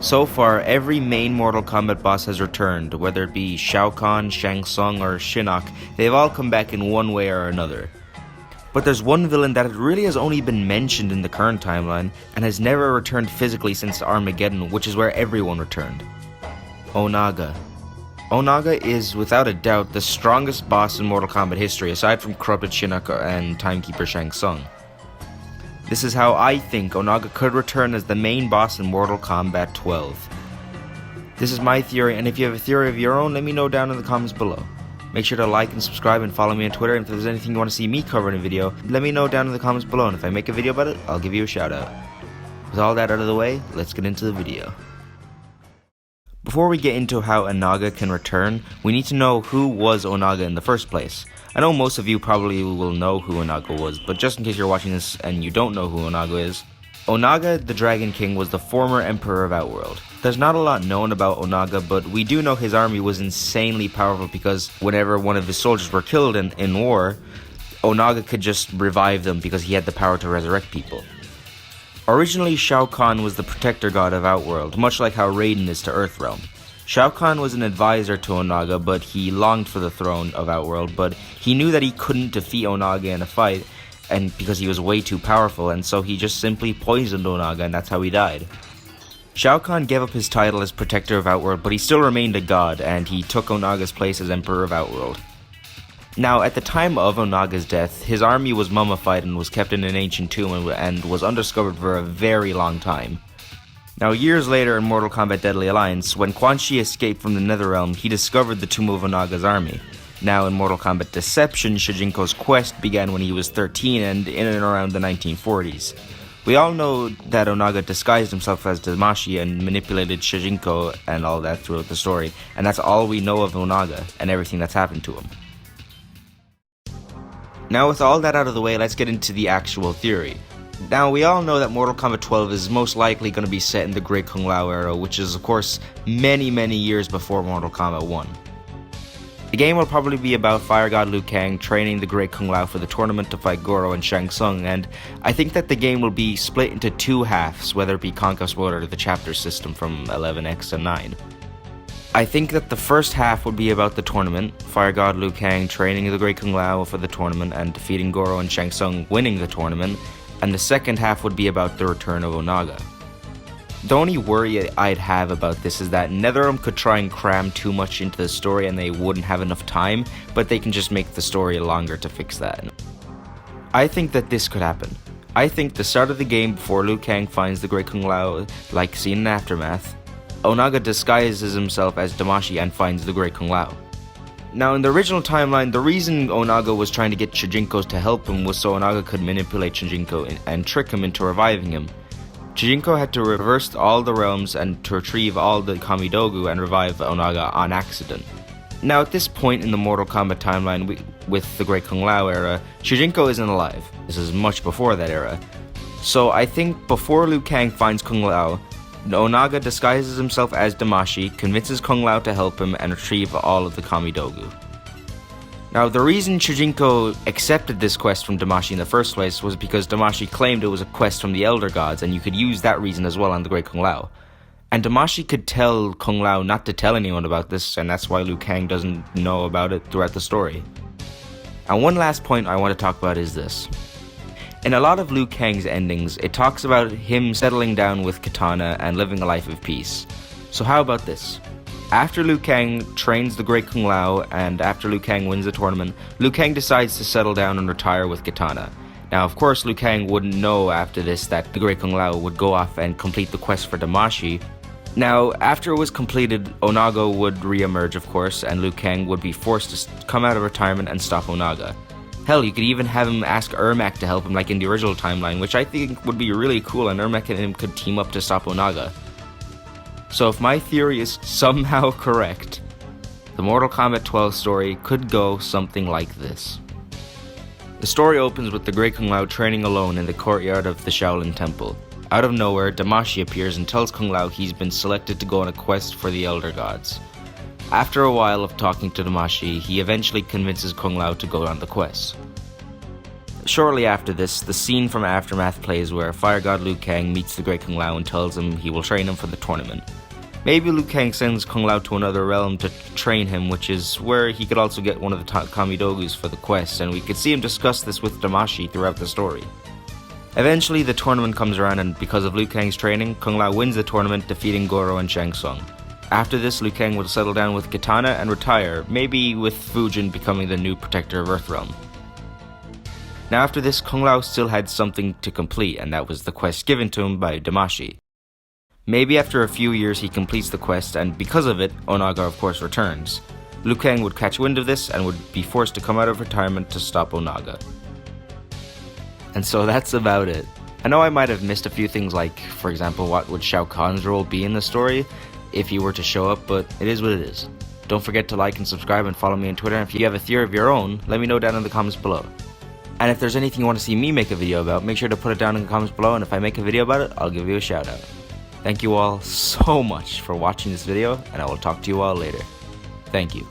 So far, every main Mortal Kombat boss has returned, whether it be Shao Kahn, Shang Tsung, or Shinnok. They've all come back in one way or another. But there's one villain that really has only been mentioned in the current timeline, and has never returned physically since Armageddon, which is where everyone returned. Onaga. Onaga is, without a doubt, the strongest boss in Mortal Kombat history, aside from corrupted Shinnok and Timekeeper Shang Tsung. This is how I think Onaga could return as the main boss in Mortal Kombat 12. This is my theory, and if you have a theory of your own, let me know down in the comments below. Make sure to like and subscribe and follow me on Twitter, and if there's anything you want to see me cover in a video, let me know down in the comments below, and if I make a video about it, I'll give you a shout out. With all that out of the way, let's get into the video. Before we get into how Onaga can return, we need to know who was Onaga in the first place. I know most of you probably will know who Onaga was, but just in case you're watching this and you don't know who Onaga is, Onaga the Dragon King was the former Emperor of Outworld. There's not a lot known about Onaga, but we do know his army was insanely powerful because whenever one of his soldiers were killed in war, Onaga could just revive them because he had the power to resurrect people. Originally, Shao Kahn was the protector god of Outworld, much like how Raiden is to Earthrealm. Shao Kahn was an advisor to Onaga, but he longed for the throne of Outworld, but he knew that he couldn't defeat Onaga in a fight, and because he was way too powerful, and so he just simply poisoned Onaga, and that's how he died. Shao Kahn gave up his title as protector of Outworld, but he still remained a god, and he took Onaga's place as Emperor of Outworld. Now, at the time of Onaga's death, his army was mummified and was kept in an ancient tomb and was undiscovered for a very long time. Now, years later in Mortal Kombat Deadly Alliance, when Quan Chi escaped from the Netherrealm, he discovered the tomb of Onaga's army. Now, in Mortal Kombat Deception, Shujinko's quest began when he was 13 and in and around the 1940s. We all know that Onaga disguised himself as Damashi and manipulated Shujinko and all that throughout the story, and that's all we know of Onaga and everything that's happened to him. Now, with all that out of the way, let's get into the actual theory. Now, we all know that Mortal Kombat 12 is most likely going to be set in the Great Kung Lao era, which is of course many years before Mortal Kombat 1. The game will probably be about Fire God Liu Kang training the Great Kung Lao for the tournament to fight Goro and Shang Tsung, and I think that the game will be split into two halves, whether it be Conquest Mode or the chapter system from 11X and 9. I think that the first half would be about the tournament, Fire God Liu Kang training the Great Kung Lao for the tournament and defeating Goro and Shang Tsung winning the tournament, and the second half would be about the return of Onaga. The only worry I'd have about this is that NetherRealm could try and cram too much into the story and they wouldn't have enough time, but they can just make the story longer to fix that. I think that this could happen. I think the start of the game before Liu Kang finds the Great Kung Lao, like seen in Aftermath, Onaga disguises himself as Damashi and finds the Great Kung Lao. Now, in the original timeline, the reason Onaga was trying to get Shujinko to help him was so Onaga could manipulate Shujinko and trick him into reviving him. Shujinko had to reverse all the realms and to retrieve all the Kamidogu and revive Onaga on accident. Now, at this point in the Mortal Kombat timeline with the Great Kung Lao era, Shujinko isn't alive. This is much before that era. So I think before Liu Kang finds Kung Lao, Onaga disguises himself as Damashi, convinces Kung Lao to help him and retrieve all of the Kamidogu. Now, the reason Shujinko accepted this quest from Damashi in the first place was because Damashi claimed it was a quest from the Elder Gods, and you could use that reason as well on the Great Kung Lao. And Damashi could tell Kung Lao not to tell anyone about this, and that's why Liu Kang doesn't know about it throughout the story. And one last point I want to talk about is this. In a lot of Liu Kang's endings, it talks about him settling down with Kitana and living a life of peace. So how about this? After Liu Kang trains the Great Kung Lao and after Liu Kang wins the tournament, Liu Kang decides to settle down and retire with Kitana. Now, of course, Liu Kang wouldn't know after this that the Great Kung Lao would go off and complete the quest for Damashi. Now, after it was completed, Onaga would re-emerge, of course, and Liu Kang would be forced to come out of retirement and stop Onaga. Hell, you could even have him ask Ermac to help him like in the original timeline, which I think would be really cool, and Ermac and him could team up to stop Onaga. So if my theory is somehow correct, the Mortal Kombat 12 story could go something like this. The story opens with the Great Kung Lao training alone in the courtyard of the Shaolin Temple. Out of nowhere, Damashi appears and tells Kung Lao he's been selected to go on a quest for the Elder Gods. After a while of talking to Damashi, he eventually convinces Kung Lao to go on the quest. Shortly after this, the scene from Aftermath plays where Fire God Liu Kang meets the Great Kung Lao and tells him he will train him for the tournament. Maybe Liu Kang sends Kung Lao to another realm to train him, which is where he could also get one of the Kamidogus for the quest, and we could see him discuss this with Damashi throughout the story. Eventually, the tournament comes around, and because of Liu Kang's training, Kung Lao wins the tournament, defeating Goro and Shang Tsung. After this, Liu Kang will settle down with Kitana and retire, maybe with Fujin becoming the new protector of Earthrealm. Now after this, Kung Lao still had something to complete, and that was the quest given to him by Damashi. Maybe after a few years he completes the quest, and because of it, Onaga of course returns. Liu Kang would catch wind of this and would be forced to come out of retirement to stop Onaga. And so that's about it. I know I might have missed a few things, like, for example, what would Shao Kahn's role be in the story if he were to show up, but it is what it is. Don't forget to like and subscribe and follow me on Twitter, and if you have a theory of your own, let me know down in the comments below. And if there's anything you want to see me make a video about, make sure to put it down in the comments below, and if I make a video about it, I'll give you a shout out. Thank you all so much for watching this video, and I will talk to you all later. Thank you.